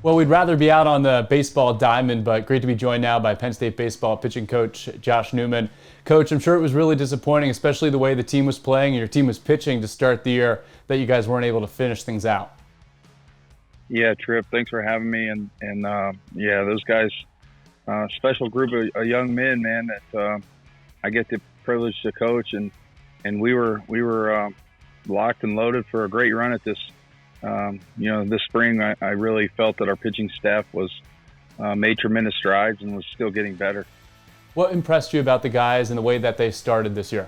Well, we'd rather be out on the baseball diamond, but great to be joined now by Penn State baseball pitching coach Josh Newman. Coach, I'm sure it was really disappointing, especially the way the team was playing and your team was pitching to start the year, that you guys weren't able to finish things out. Yeah, Tripp, thanks for having me. And yeah, those guys, special group of young men, man, that I get the privilege to coach, and we were locked and loaded for a great run at this. This spring, I really felt that our pitching staff was made tremendous strides and was still getting better. What impressed you about the guys and the way that they started this year?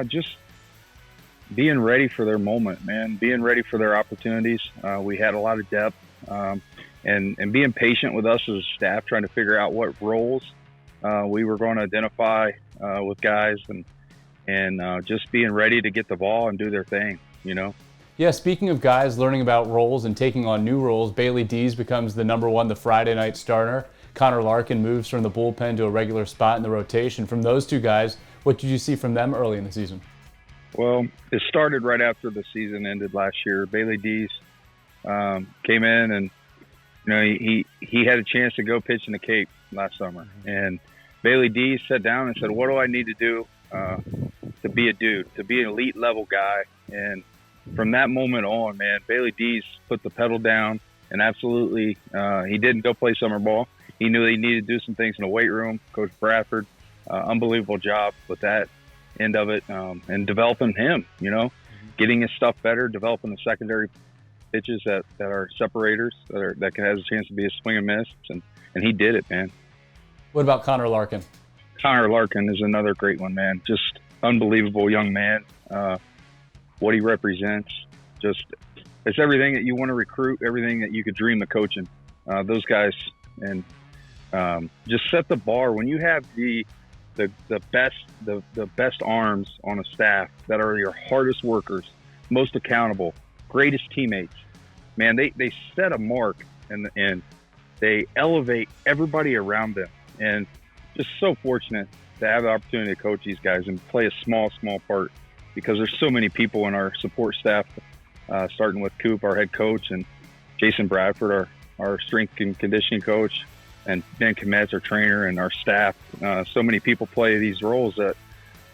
Just being ready for their moment, man. Being ready for their opportunities. We had a lot of depth, and being patient with us as a staff, trying to figure out what roles we were going to identify with guys, and just being ready to get the ball and do their thing, Yeah, speaking of guys learning about roles and taking on new roles, Bailey Dees becomes the #1, the Friday night starter. Connor Larkin moves from the bullpen to a regular spot in the rotation. From those two guys, what did you see from them early in the season? Well, it started right after the season ended last year. Bailey Dees came in, and he had a chance to go pitch in the Cape last summer. And Bailey Dees sat down and said, "What do I need to do to be a dude, to be an elite level guy?" And from that moment on, man, Bailey Dees put the pedal down, and absolutely, he didn't go play summer ball. He knew he needed to do some things in the weight room. Coach Bradford, unbelievable job with that end of it, and developing him, getting his stuff better, developing the secondary pitches that are separators, that can has a chance to be a swing and miss, and he did it, man. What about Connor Larkin? Connor Larkin is another great one, man. Just unbelievable young man. What he represents, it's everything that you want to recruit, everything that you could dream of coaching. Those guys, and just set the bar. When you have the best arms on a staff that are your hardest workers, most accountable, greatest teammates, man, they set a mark, and they elevate everybody around them. And just so fortunate to have the opportunity to coach these guys and play a small part, because there's so many people in our support staff, starting with Coop, our head coach, and Jason Bradford, our strength and conditioning coach, and Ben Kometz, our trainer, and our staff. So many people play these roles that,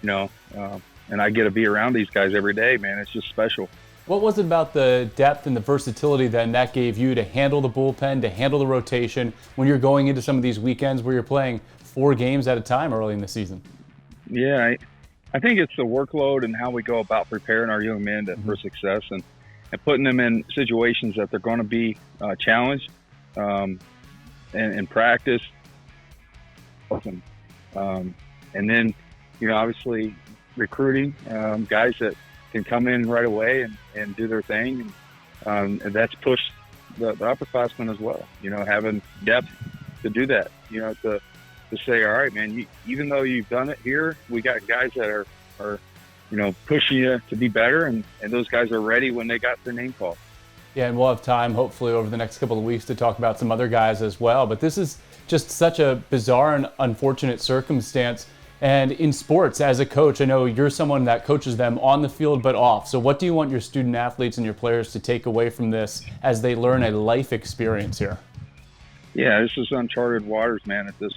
and I get to be around these guys every day, man. It's just special. What was it about the depth and the versatility that gave you to handle the bullpen, to handle the rotation when you're going into some of these weekends where you're playing 4 games at a time early in the season? Yeah, I think it's the workload and how we go about preparing our young men for success, and putting them in situations that they're going to be challenged and practice. And then, obviously recruiting guys that can come in right away and do their thing. And that's pushed the upperclassmen as well, having depth to do that, to say, all right, man, even though you've done it here, we got guys that are pushing you to be better, and those guys are ready when they got their name called. Yeah, and we'll have time, hopefully, over the next couple of weeks to talk about some other guys as well. But this is just such a bizarre and unfortunate circumstance. And in sports, as a coach, I know you're someone that coaches them on the field but off. So what do you want your student athletes and your players to take away from this as they learn a life experience here? Yeah, this is uncharted waters, man, that this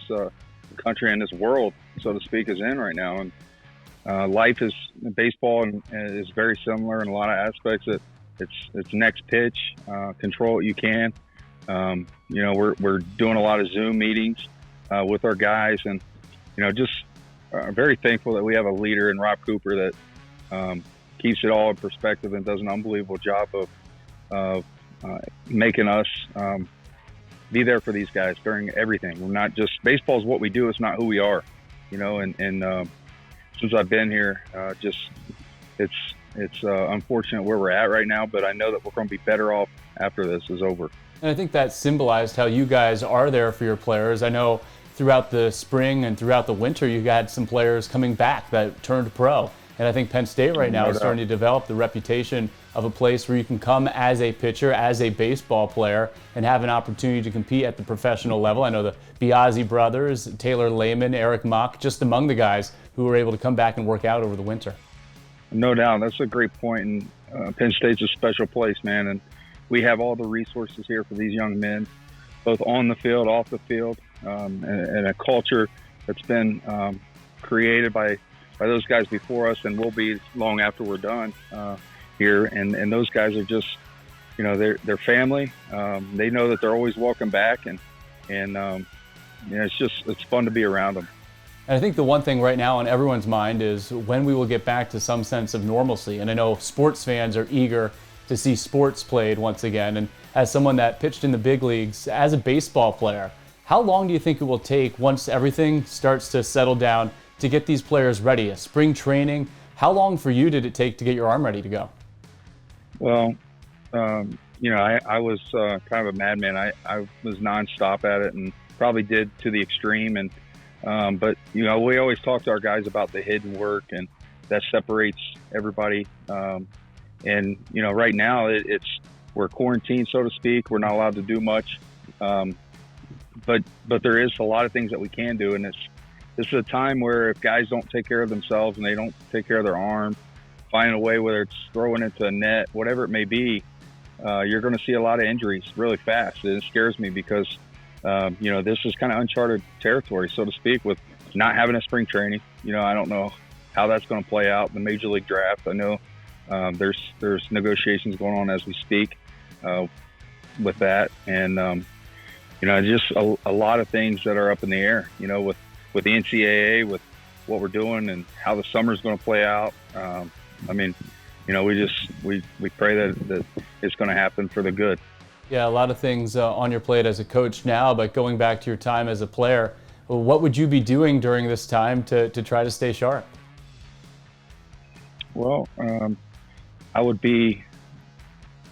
country and this world, so to speak, is in right now. And life is baseball and is very similar in a lot of aspects. It's next pitch, control what you can. We're doing a lot of Zoom meetings with our guys, and just very thankful that we have a leader in Rob Cooper that keeps it all in perspective and does an unbelievable job of making us be there for these guys during everything. We're not just, baseball is what we do, it's not who we are, and since I've been here, it's unfortunate where we're at right now, but I know that we're going to be better off after this is over. And I think that symbolized how you guys are there for your players. I know throughout the spring and throughout the winter, you had some players coming back that turned pro. And I think Penn State right now is starting to develop the reputation of a place where you can come as a pitcher, as a baseball player, and have an opportunity to compete at the professional level. I know the Biazzi brothers, Taylor Lehman, Eric Mock, just among the guys who were able to come back and work out over the winter. No doubt. That's a great point. And Penn State's a special place, man. And we have all the resources here for these young men, both on the field, off the field, and a culture that's been created by those guys before us and will be long after we're done here. And those guys are just, you know, they're family. They know that they're always welcome back, and you know, it's fun to be around them. And I think the one thing right now on everyone's mind is when we will get back to some sense of normalcy. And I know sports fans are eager to see sports played once again. And as someone that pitched in the big leagues as a baseball player, how long do you think it will take once everything starts to settle down to get these players ready? A spring training, how long for you did it take to get your arm ready to go? Well, you know, I was kind of a madman. I was nonstop at it and probably did to the extreme. And but, you know, we always talk to our guys about the hidden work, and that separates everybody. And, you know, right now we're quarantined, so to speak. We're not allowed to do much. But there is a lot of things that we can do. And this is a time where if guys don't take care of themselves and they don't take care of their arm, finding a way, whether it's throwing into a net, whatever it may be, you're going to see a lot of injuries really fast. And it scares me because, you know, this is kind of uncharted territory, so to speak, with not having a spring training. You know, I don't know how that's going to play out. The Major League Draft, I know there's negotiations going on as we speak with that. And, you know, just a lot of things that are up in the air, you know, with the NCAA, with what we're doing and how the summer's going to play out. I mean, you know, we pray that it's going to happen for the good. Yeah, a lot of things on your plate as a coach now, but going back to your time as a player, what would you be doing during this time to try to stay sharp? Well, I would be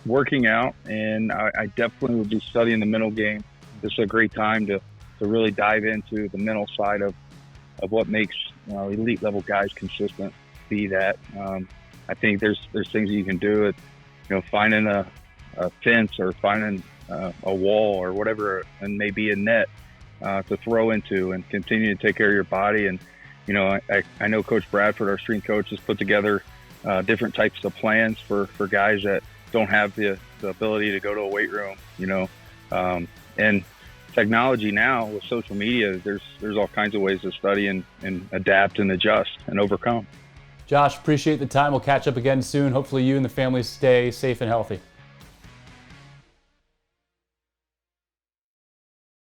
working out, and I definitely would be studying the mental game. This is a great time to really dive into the mental side of what makes, you know, elite level guys consistent. Be that I think there's things that you can do at, you know, finding a fence or finding a wall or whatever, and maybe a net to throw into and continue to take care of your body. And, you know, I know Coach Bradford, our strength coach, has put together different types of plans for guys that don't have the ability to go to a weight room, you know. And technology now with social media, there's all kinds of ways to study and adapt and adjust and overcome. Josh, appreciate the time. We'll catch up again soon. Hopefully you and the family stay safe and healthy.